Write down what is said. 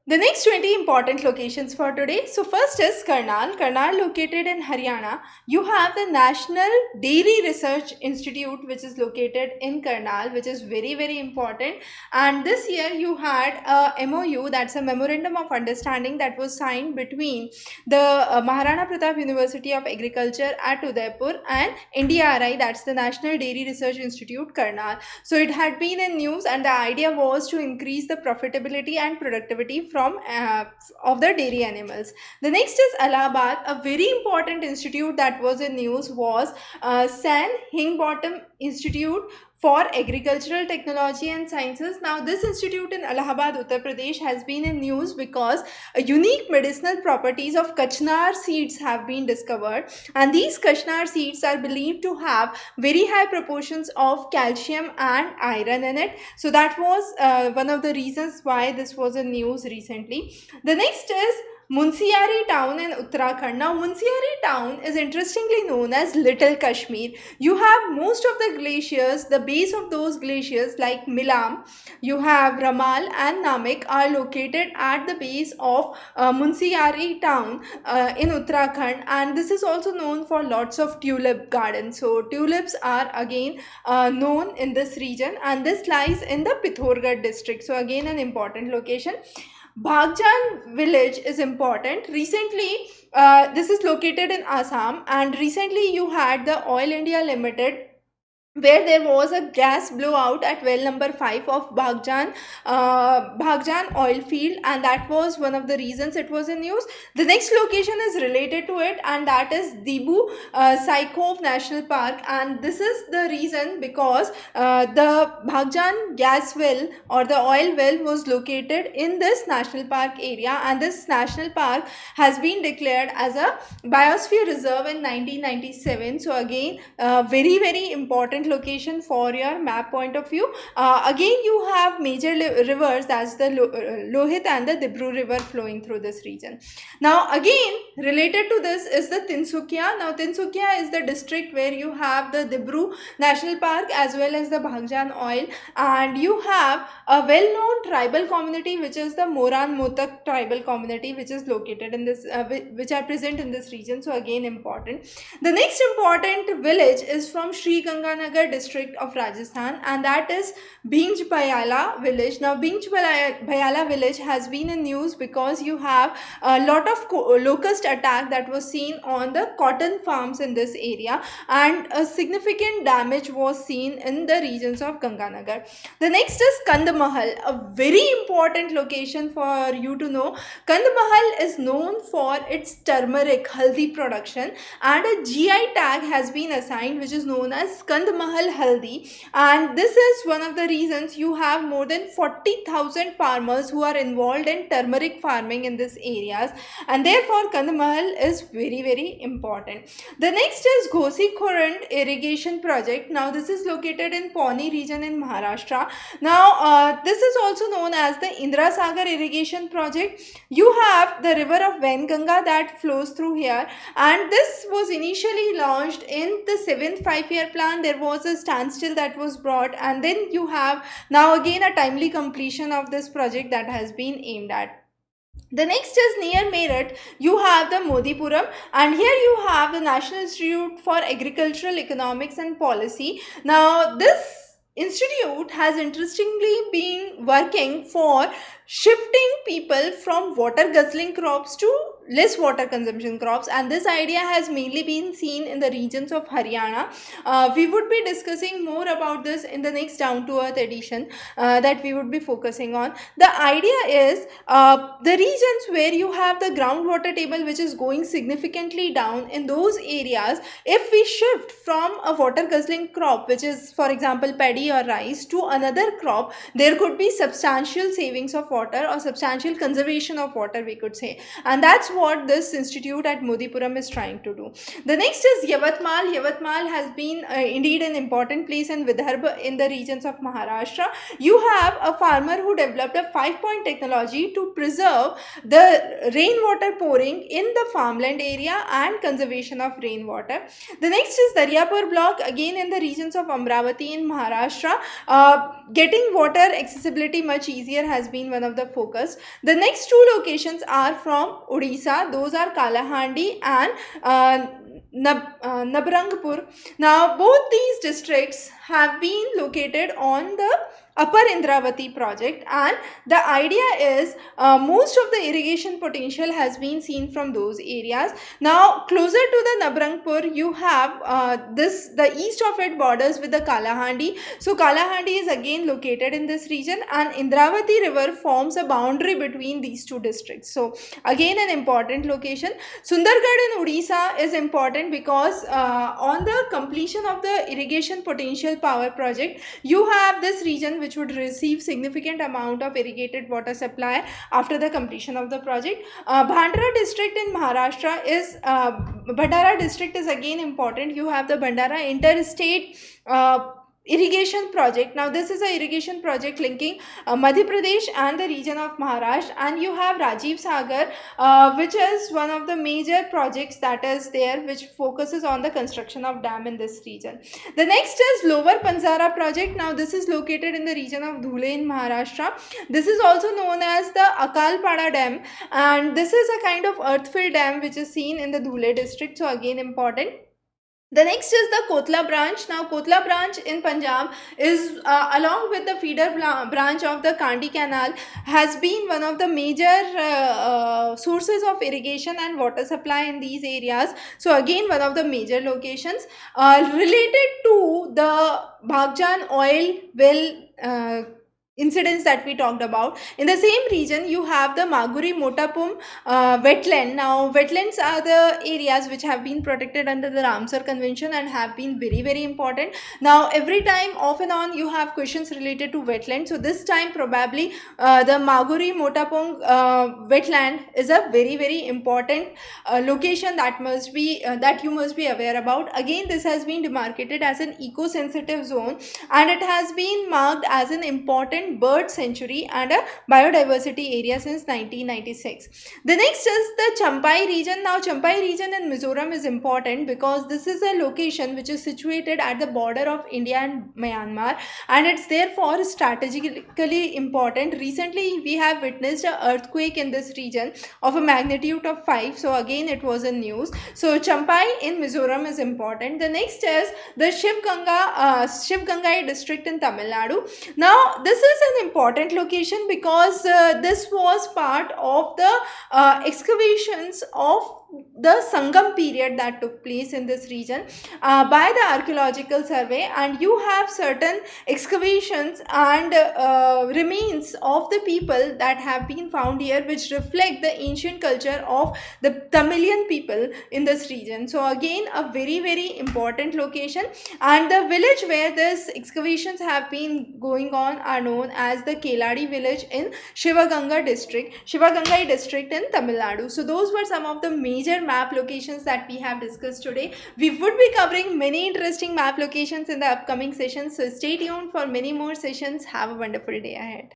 The next 20 important locations for today. So, first is Karnal. Karnal, located in Haryana. You have the National Dairy Research Institute, which is located in Karnal, which is very, very important. And this year, you had a MOU, that's a Memorandum of Understanding, that was signed between the Maharana Pratap University of Agriculture at Udaipur and NDRI, that's the National Dairy Research Institute, Karnal. So, it had been in news, and the idea was to increase the profitability and productivity from of the dairy animals. The next is Allahabad. A very important institute that was in news was San Hingbottom Institute for Agricultural Technology and Sciences. Now, this institute in Allahabad, Uttar Pradesh, has been in news because unique medicinal properties of Kachnar seeds have been discovered, and these Kachnar seeds are believed to have very high proportions of calcium and iron in it. So that was one of the reasons why this was in news recently. The next is Munsiari town in Uttarakhand. Now, Munsiari town is interestingly known as Little Kashmir. You have most of the glaciers, the base of those glaciers like Milam, you have Ramal and Namik are located at the base of Munsiari town in Uttarakhand, and this is also known for lots of tulip gardens. So, tulips are again known in this region, and this lies in the Pithoragarh district. So, again, an important location. Bhagjan village is important. Recently, this is located in Assam, and recently you had the Oil India Limited, where there was a gas blowout at well number 5 of Bhagjan oil field, and that was one of the reasons it was in news. The next location is related to it, and that is Dibu Saikov National Park, and this is the reason because the Bhagjan gas well or the oil well was located in this national park area, and this national park has been declared as a biosphere reserve in 1997. So again, very, very important location for your map point of view. Again, you have major rivers, that's the Lohit and the Dibru river flowing through this region. Now, again, related to this is the Tinsukia. Now, Tinsukia is the district where you have the Dibru National Park as well as the Bhagjan oil, and you have a well-known tribal community, which is the Moran Motak tribal community, which is located in this, which are present in this region. So, again, important. The next important village is from Sri Ganganagar district of Rajasthan, and that is Bhinj Bhayala village. Now, Bhinj Bhayala village has been in news because you have a lot of locust attack that was seen on the cotton farms in this area, and a significant damage was seen in the regions of Ganganagar. The next is Kandamahal, a very important location for you to know. Kandamahal is known for its turmeric haldi production, and a GI tag has been assigned, which is known as Kandamahal Haldi, and this is one of the reasons you have more than 40,000 farmers who are involved in turmeric farming in these areas, and therefore Kandamahal is very, very important. The next is Ghosi Khurand irrigation project. Now, this is located in Pawnee region in Maharashtra. Now, this is also known as the Indra Sagar irrigation project. You have the river of Venganga that flows through here, and this was initially launched in the 7th 5-year plan. There was a standstill that was brought, and then you have now again a timely completion of this project that has been aimed at. The next is near Meerut, you have the Modipuram, and here you have the National Institute for Agricultural Economics and Policy. Now, this institute has interestingly been working for shifting people from water guzzling crops to less water consumption crops, and this idea has mainly been seen in the regions of Haryana. We would be discussing more about this in the next down to earth edition that we would be focusing on. The idea is the regions where you have the groundwater table which is going significantly down, in those areas, if we shift from a water guzzling crop, which is for example paddy or rice, to another crop, there could be substantial savings of water or substantial conservation of water, we could say, and that's what this institute at Modipuram is trying to do. The next is Yavatmal. Yavatmal has been indeed an important place in Vidarbha in the regions of Maharashtra. You have a farmer who developed a 5-point technology to preserve the rainwater pouring in the farmland area and conservation of rainwater. The next is Daryapur block, again in the regions of Amravati in Maharashtra. Getting water accessibility much easier has been one of the focus. The next two locations are from Odisha. Those are Kalahandi and Nabarangpur. Now both these districts have been located on the Upper Indravati project, and the idea is most of the irrigation potential has been seen from those areas. Now closer to the Nabarangpur, you have the east of it borders with the Kalahandi. So Kalahandi is again located in this region, and Indravati river forms a boundary between these two districts. So again an important location. Sundargarh in Odisha is important because on the completion of the irrigation potential power project, you have this region which would receive significant amount of irrigated water supply after the completion of the project. Bhandara district in Maharashtra is Bhandara district is again important. You have the Bhandara interstate irrigation project. Now this is a irrigation project linking Madhya Pradesh and the region of Maharashtra, and you have Rajiv Sagar, which is one of the major projects that is there, which focuses on the construction of dam in this region. The next is Lower Panzara project. Now this is located in the region of Dhule in Maharashtra. This is also known as the Akalpada dam, and this is a kind of earth-filled dam which is seen in the Dhule district, so again important. The next is the Kotla branch. Now Kotla branch in Punjab is along with the feeder branch of the Kandi canal, has been one of the major sources of irrigation and water supply in these areas. So again one of the major locations related to the Bhagjan oil well incidents that we talked about. In the same region, you have the Maguri Motapum wetland. Now wetlands are the areas which have been protected under the Ramsar Convention and have been very, very important. Now every time off and on you have questions related to wetland. So this time probably the Maguri Motapum wetland is a very, very important location that must be that you must be aware about. Again, this has been demarcated as an eco-sensitive zone, and it has been marked as an important bird sanctuary and a biodiversity area since 1996. The next is the Champai region. Now Champai region in Mizoram is important because this is a location which is situated at the border of India and Myanmar, and it's therefore strategically important. Recently we have witnessed an earthquake in this region of a magnitude of 5, so again it was in news. So Champai in Mizoram is important. The next is the Shiv Gangai district in Tamil Nadu. Now this is an important location because this was part of the excavations of the Sangam period that took place in this region by the archaeological survey, and you have certain excavations and remains of the people that have been found here which reflect the ancient culture of the Tamilian people in this region. So again a very, very important location, and the village where these excavations have been going on are known as the Keladi village in Shivagangai district in Tamil Nadu. So those were some of the major map locations that we have discussed today. We would be covering many interesting map locations in the upcoming sessions, so stay tuned for many more sessions. Have a wonderful day ahead.